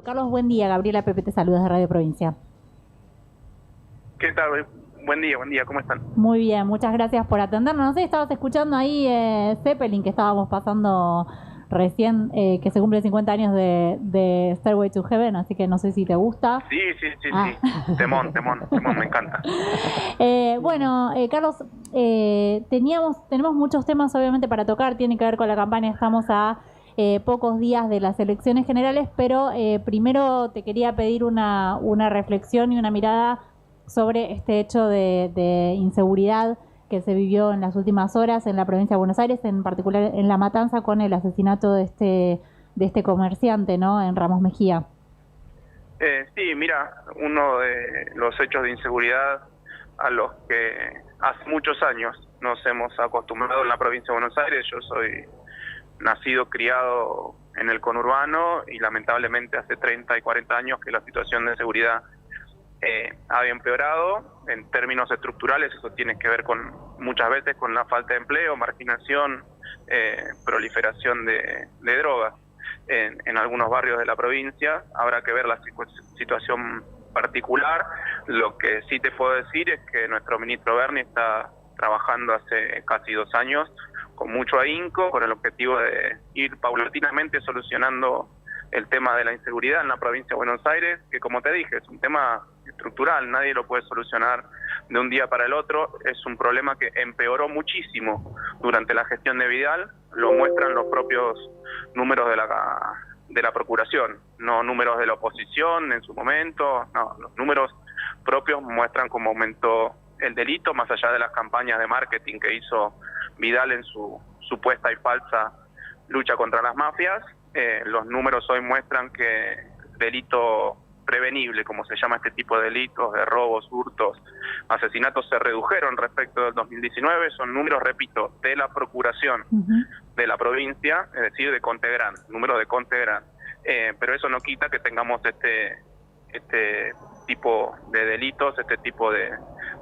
Carlos, buen día. Gabriela Pepe te saluda de Radio Provincia. ¿Qué tal? Buen día, ¿cómo están? Muy bien, muchas gracias por atendernos. No sé, estabas escuchando ahí Zeppelin, que estábamos pasando recién, que se cumple 50 años de Stairway to Heaven, así que no sé si te gusta. Sí. Temón, me encanta. Carlos, tenemos muchos temas obviamente para tocar, tiene que ver con la campaña, estamos a pocos días de las elecciones generales, pero primero te quería pedir una reflexión y una mirada sobre este hecho de inseguridad que se vivió en las últimas horas en la provincia de Buenos Aires, en particular en La Matanza, con el asesinato de este comerciante, ¿no?, en Ramos Mejía. Sí, mira, uno de los hechos de inseguridad a los que hace muchos años nos hemos acostumbrado en la provincia de Buenos Aires. Yo soy nacido, criado en el conurbano y lamentablemente hace 30 y 40 años que la situación de seguridad ha empeorado. En términos estructurales eso tiene que ver muchas veces con la falta de empleo, marginación, proliferación de drogas en algunos barrios de la provincia. Habrá que ver la situación particular. Lo que sí te puedo decir es que nuestro ministro Berni está trabajando hace casi 2 años con mucho ahínco, con el objetivo de ir paulatinamente solucionando el tema de la inseguridad en la provincia de Buenos Aires, que como te dije, es un tema estructural, nadie lo puede solucionar de un día para el otro. Es un problema que empeoró muchísimo durante la gestión de Vidal, lo muestran los propios números de la Procuración, no números de la oposición en su momento, no, los números propios muestran cómo aumentó el delito, más allá de las campañas de marketing que hizo Vidal en su supuesta y falsa lucha contra las mafias. Los números hoy muestran que delito prevenible, como se llama este tipo de delitos, de robos, hurtos, asesinatos, se redujeron respecto del 2019. Son números, repito, de la Procuración de la provincia, es decir, de Contegrán, números de Contegrán. Pero eso no quita que tengamos este tipo de delitos, este tipo de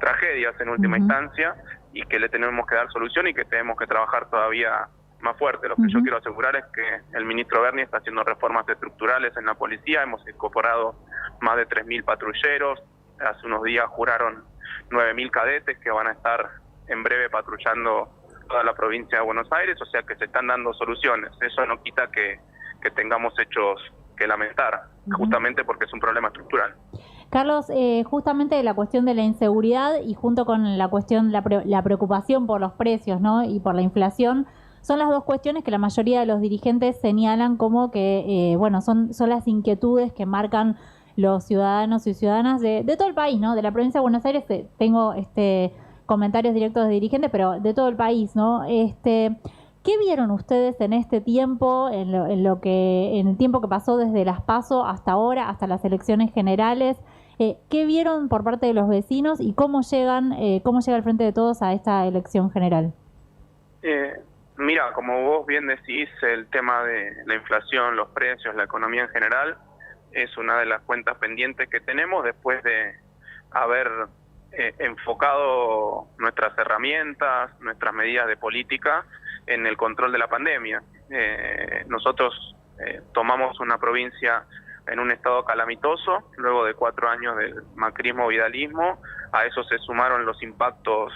tragedias en última instancia, y que le tenemos que dar solución y que tenemos que trabajar todavía más fuerte. Lo que yo quiero asegurar es que el ministro Berni está haciendo reformas estructurales en la policía. Hemos incorporado más de 3.000 patrulleros. Hace unos días juraron 9.000 cadetes que van a estar en breve patrullando toda la provincia de Buenos Aires, o sea que se están dando soluciones. Eso no quita que tengamos hechos que lamentar, justamente porque es un problema estructural. Carlos, justamente la cuestión de la inseguridad y junto con la cuestión, la preocupación por los precios, ¿no?, y por la inflación, son las dos cuestiones que la mayoría de los dirigentes señalan como que, son las inquietudes que marcan los ciudadanos y ciudadanas de todo el país, ¿no? De la provincia de Buenos Aires tengo comentarios directos de dirigentes, pero de todo el país, ¿no? ¿Qué vieron ustedes en este tiempo, en el tiempo que pasó desde las PASO hasta ahora, hasta las elecciones generales? ¿Qué vieron por parte de los vecinos y cómo llega el Frente de Todos a esta elección general? Mira, como vos bien decís, el tema de la inflación, los precios, la economía en general, es una de las cuentas pendientes que tenemos después de haber enfocado nuestras herramientas, nuestras medidas de política en el control de la pandemia. Nosotros tomamos una provincia en un estado calamitoso, luego de 4 años del macrismo-vidalismo. A eso se sumaron los impactos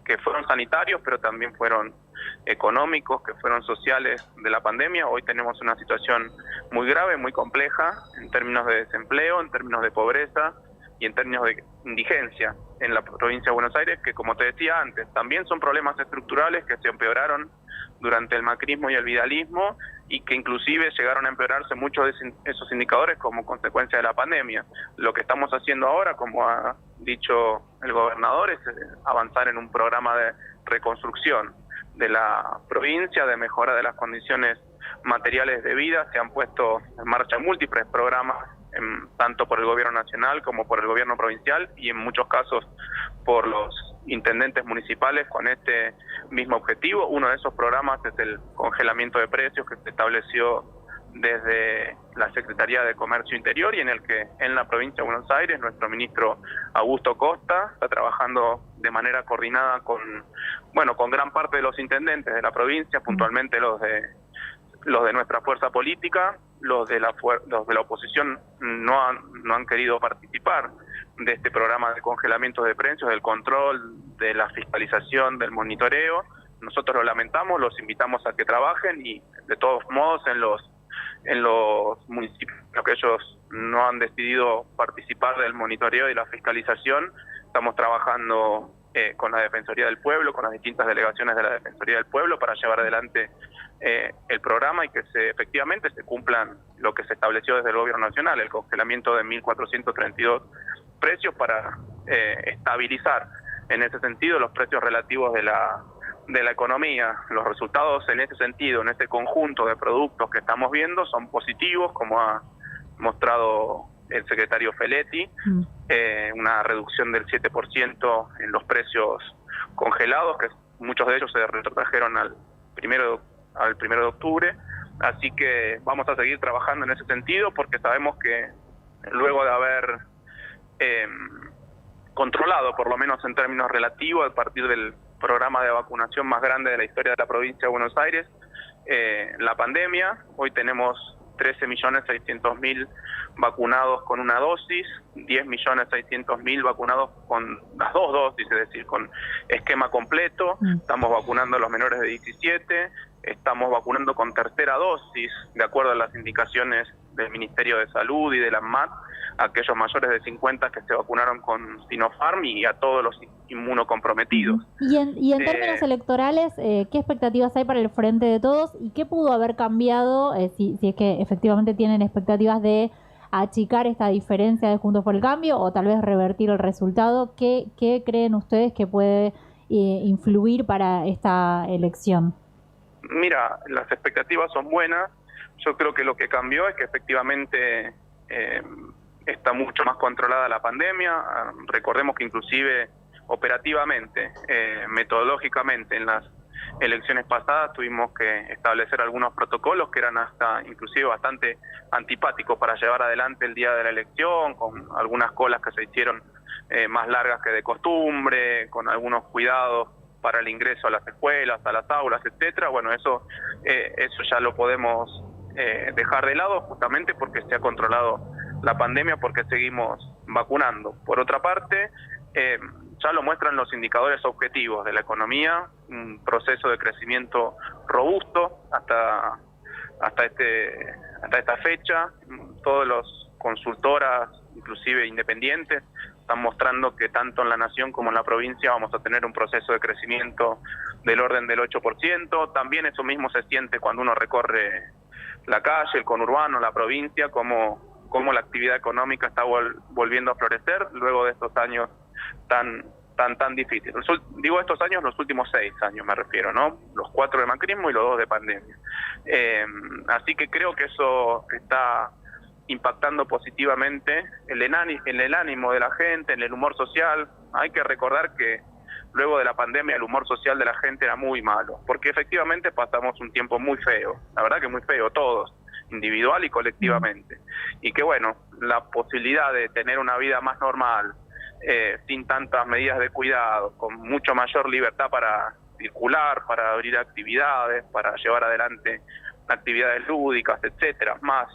que fueron sanitarios, pero también fueron económicos, que fueron sociales de la pandemia. Hoy tenemos una situación muy grave, muy compleja, en términos de desempleo, en términos de pobreza y en términos de indigencia en la provincia de Buenos Aires, que como te decía antes, también son problemas estructurales que se empeoraron durante el macrismo y el vidalismo, y que inclusive llegaron a empeorarse muchos de esos indicadores como consecuencia de la pandemia. Lo que estamos haciendo ahora, como ha dicho el gobernador, es avanzar en un programa de reconstrucción de la provincia, de mejora de las condiciones materiales de vida. Se han puesto en marcha múltiples programas, tanto por el gobierno nacional como por el gobierno provincial, y en muchos casos por los intendentes municipales con este mismo objetivo. Uno de esos programas es el congelamiento de precios que se estableció desde la Secretaría de Comercio Interior, y en el que en la provincia de Buenos Aires nuestro ministro Augusto Costa está trabajando de manera coordinada con gran parte de los intendentes de la provincia, puntualmente los de nuestra fuerza política, los de la oposición no han querido participar de este programa de congelamiento de precios, del control, de la fiscalización, del monitoreo. Nosotros lo lamentamos, los invitamos a que trabajen y de todos modos en los municipios que ellos no han decidido participar del monitoreo y la fiscalización, estamos trabajando con la Defensoría del Pueblo, con las distintas delegaciones de la Defensoría del Pueblo para llevar adelante el programa y que efectivamente se cumplan lo que se estableció desde el Gobierno Nacional, el congelamiento de 1.432 precios para estabilizar en ese sentido los precios relativos de la economía. Los resultados en ese sentido, en este conjunto de productos que estamos viendo, son positivos, como ha mostrado el secretario Feletti, una reducción del 7% en los precios congelados, que muchos de ellos se retrotrajeron al primero de octubre, así que vamos a seguir trabajando en ese sentido porque sabemos que luego de haber controlado, por lo menos en términos relativos, a partir del programa de vacunación más grande de la historia de la provincia de Buenos Aires, la pandemia, hoy tenemos 13.600.000 vacunados con una dosis, 10.600.000 vacunados con las dos dosis, es decir, con esquema completo. Estamos vacunando a los menores de 17, estamos vacunando con tercera dosis, de acuerdo a las indicaciones del Ministerio de Salud y de la ANMAT, a aquellos mayores de 50 que se vacunaron con Sinopharm y a todos los inmunocomprometidos. Y en términos electorales, ¿qué expectativas hay para el Frente de Todos y qué pudo haber cambiado, si es que efectivamente tienen expectativas de achicar esta diferencia de Juntos por el Cambio o tal vez revertir el resultado? ¿Qué creen ustedes que puede influir para esta elección? Mira, las expectativas son buenas. Yo creo que lo que cambió es que efectivamente está mucho más controlada la pandemia. Recordemos que inclusive operativamente, metodológicamente, en las elecciones pasadas tuvimos que establecer algunos protocolos que eran hasta inclusive bastante antipáticos para llevar adelante el día de la elección, con algunas colas que se hicieron más largas que de costumbre, con algunos cuidados para el ingreso a las escuelas, a las aulas, etcétera. Bueno, eso ya lo podemos dejar de lado justamente porque se ha controlado la pandemia, porque seguimos vacunando. Por otra parte, ya lo muestran los indicadores objetivos de la economía, un proceso de crecimiento robusto hasta esta fecha. Todas las consultoras, inclusive independientes, están mostrando que tanto en la nación como en la provincia vamos a tener un proceso de crecimiento del orden del 8%. También eso mismo se siente cuando uno recorre la calle, el conurbano, la provincia, como la actividad económica está volviendo a florecer luego de estos años tan difíciles. Digo estos años, los últimos 6 años me refiero, ¿no? Los 4 de macrismo y los 2 de pandemia. Así que creo que eso está impactando positivamente en el ánimo de la gente, en el humor social. Hay que recordar que luego de la pandemia el humor social de la gente era muy malo, porque efectivamente pasamos un tiempo muy feo, la verdad que muy feo, todos, individual y colectivamente, y que bueno, la posibilidad de tener una vida más normal, sin tantas medidas de cuidado, con mucho mayor libertad para circular, para abrir actividades, para llevar adelante actividades lúdicas, etcétera, más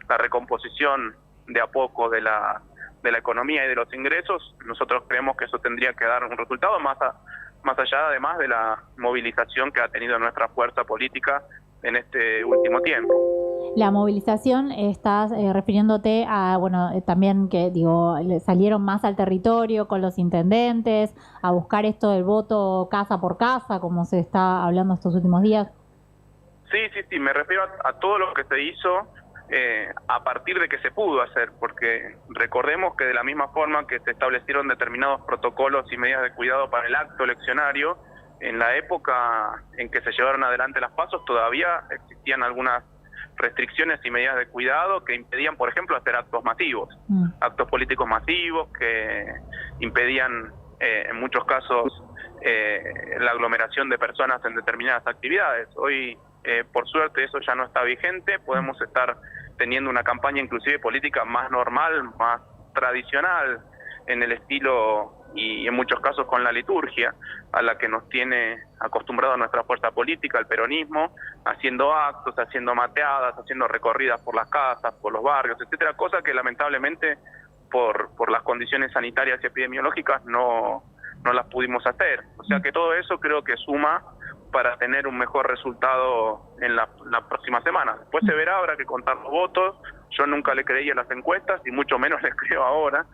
la recomposición de a poco de la economía y de los ingresos, nosotros creemos que eso tendría que dar un resultado más allá además de la movilización que ha tenido nuestra fuerza política en este último tiempo. La movilización, estás refiriéndote a, bueno, también que, digo, salieron más al territorio con los intendentes, a buscar esto del voto casa por casa, como se está hablando estos últimos días. Sí, me refiero a todo lo que se hizo a partir de que se pudo hacer, porque recordemos que de la misma forma que se establecieron determinados protocolos y medidas de cuidado para el acto eleccionario, en la época en que se llevaron adelante las pasos todavía existían algunas restricciones y medidas de cuidado que impedían, por ejemplo, hacer actos masivos, actos políticos masivos que impedían en muchos casos la aglomeración de personas en determinadas actividades. Hoy, por suerte, eso ya no está vigente, podemos estar teniendo una campaña inclusive política más normal, más tradicional, en el estilo y en muchos casos con la liturgia a la que nos tiene acostumbrado nuestra fuerza política, el peronismo, haciendo actos, haciendo mateadas, haciendo recorridas por las casas, por los barrios, etcétera, cosas que lamentablemente por las condiciones sanitarias y epidemiológicas no las pudimos hacer. O sea que todo eso creo que suma para tener un mejor resultado en la próxima semana. Después se verá, habrá que contar los votos. Yo nunca le creí a las encuestas y mucho menos les creo ahora.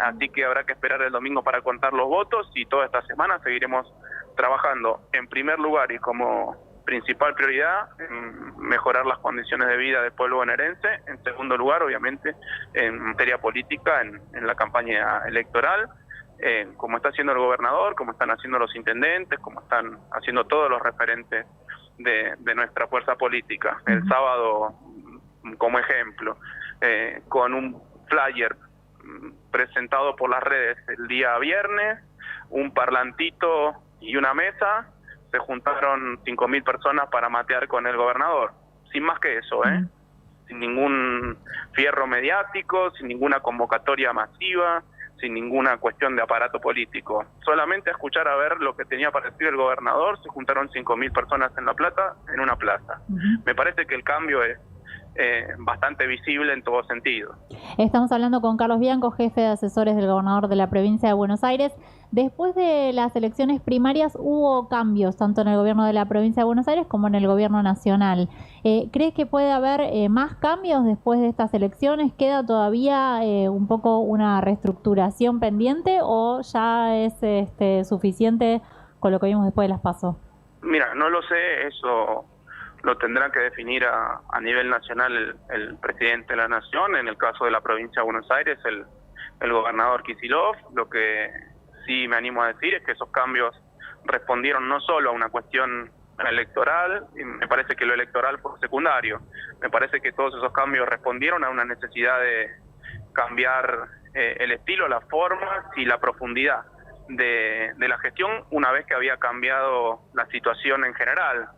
Así que habrá que esperar el domingo para contar los votos y toda esta semana seguiremos trabajando en primer lugar y como principal prioridad en mejorar las condiciones de vida del pueblo bonaerense, en segundo lugar obviamente en materia política, en la campaña electoral, como está haciendo el gobernador, como están haciendo los intendentes, como están haciendo todos los referentes de nuestra fuerza política. El sábado, como ejemplo, con un flyer presentado por las redes el día viernes, un parlantito y una mesa, se juntaron 5.000 personas para matear con el gobernador, sin más que eso, sin ningún fierro mediático, sin ninguna convocatoria masiva, sin ninguna cuestión de aparato político. Solamente a escuchar a ver lo que tenía para decir el gobernador, se juntaron 5.000 personas en La Plata, en una plaza. Me parece que el cambio es bastante visible en todo sentido. Estamos hablando con Carlos Bianco, jefe de asesores del gobernador de la provincia de Buenos Aires. Después de las elecciones primarias hubo cambios tanto en el gobierno de la provincia de Buenos Aires como en el gobierno nacional. ¿Cree que puede haber más cambios después de estas elecciones? ¿Queda todavía un poco una reestructuración pendiente o ya es suficiente con lo que vimos después de las PASO? Mira, no lo sé, eso lo tendrá que definir a nivel nacional el presidente de la Nación. En el caso de la provincia de Buenos Aires, el gobernador Kicillof. Lo que sí me animo a decir es que esos cambios respondieron no solo a una cuestión electoral, y me parece que lo electoral fue secundario. Me parece que todos esos cambios respondieron a una necesidad de cambiar el estilo, las formas y la profundidad de la gestión una vez que había cambiado la situación en general.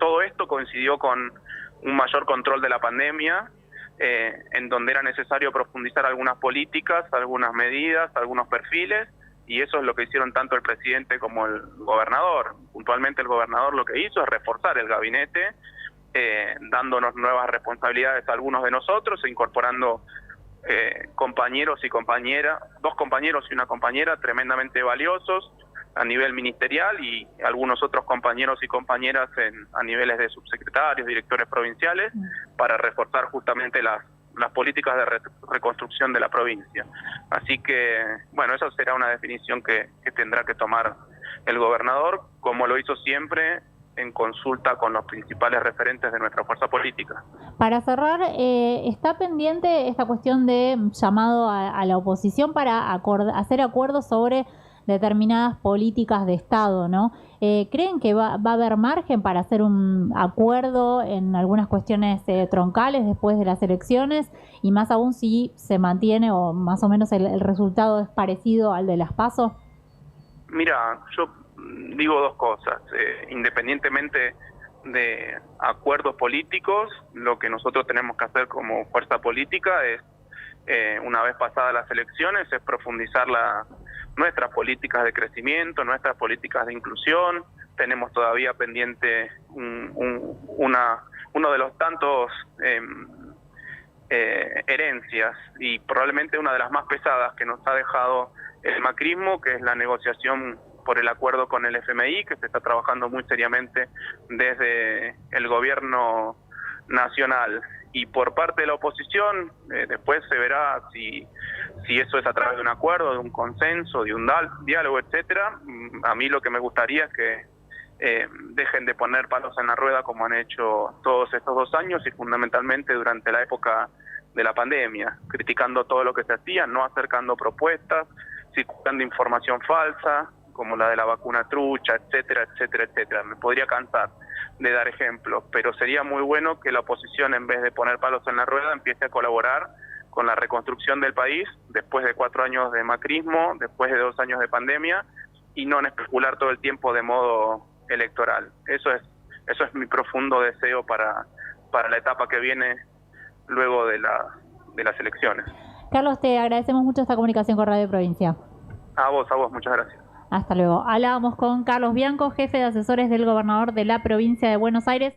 Todo esto coincidió con un mayor control de la pandemia, en donde era necesario profundizar algunas políticas, algunas medidas, algunos perfiles, y eso es lo que hicieron tanto el presidente como el gobernador. Puntualmente el gobernador lo que hizo es reforzar el gabinete, dándonos nuevas responsabilidades a algunos de nosotros e incorporando compañeros y compañeras, 2 compañeros y una compañera tremendamente valiosos a nivel ministerial y algunos otros compañeros y compañeras a niveles de subsecretarios, directores provinciales, para reforzar justamente las políticas de reconstrucción de la provincia. Así que, bueno, esa será una definición que tendrá que tomar el gobernador, como lo hizo siempre en consulta con los principales referentes de nuestra fuerza política. Para cerrar, ¿está pendiente esta cuestión de llamado a la oposición para hacer acuerdos sobre determinadas políticas de Estado, ¿no? ¿Creen que va a haber margen para hacer un acuerdo en algunas cuestiones troncales después de las elecciones? Y más aún si se mantiene o más o menos el resultado es parecido al de las PASO. Mira, yo digo 2 cosas. Independientemente de acuerdos políticos, lo que nosotros tenemos que hacer como fuerza política es, una vez pasadas las elecciones, es profundizar nuestras políticas de crecimiento, nuestras políticas de inclusión. Tenemos todavía pendiente uno de los tantos herencias y probablemente una de las más pesadas que nos ha dejado el macrismo, que es la negociación por el acuerdo con el FMI, que se está trabajando muy seriamente desde el gobierno nacional. Y por parte de la oposición, después se verá si eso es a través de un acuerdo, de un consenso, de un diálogo, etcétera. A mí lo que me gustaría es que dejen de poner palos en la rueda como han hecho todos estos 2 años y fundamentalmente durante la época de la pandemia, criticando todo lo que se hacía, no acercando propuestas, circulando información falsa, como la de la vacuna trucha, etcétera, etcétera, etcétera. Me podría cansar de dar ejemplos, pero sería muy bueno que la oposición, en vez de poner palos en la rueda, empiece a colaborar con la reconstrucción del país después de 4 años de macrismo, después de 2 años de pandemia, y no en especular todo el tiempo de modo electoral. Eso es mi profundo deseo para la etapa que viene luego de las elecciones. Carlos, te agradecemos mucho esta comunicación con Radio Provincia. A vos, muchas gracias. Hasta luego. Hablábamos con Carlos Bianco, jefe de asesores del gobernador de la provincia de Buenos Aires.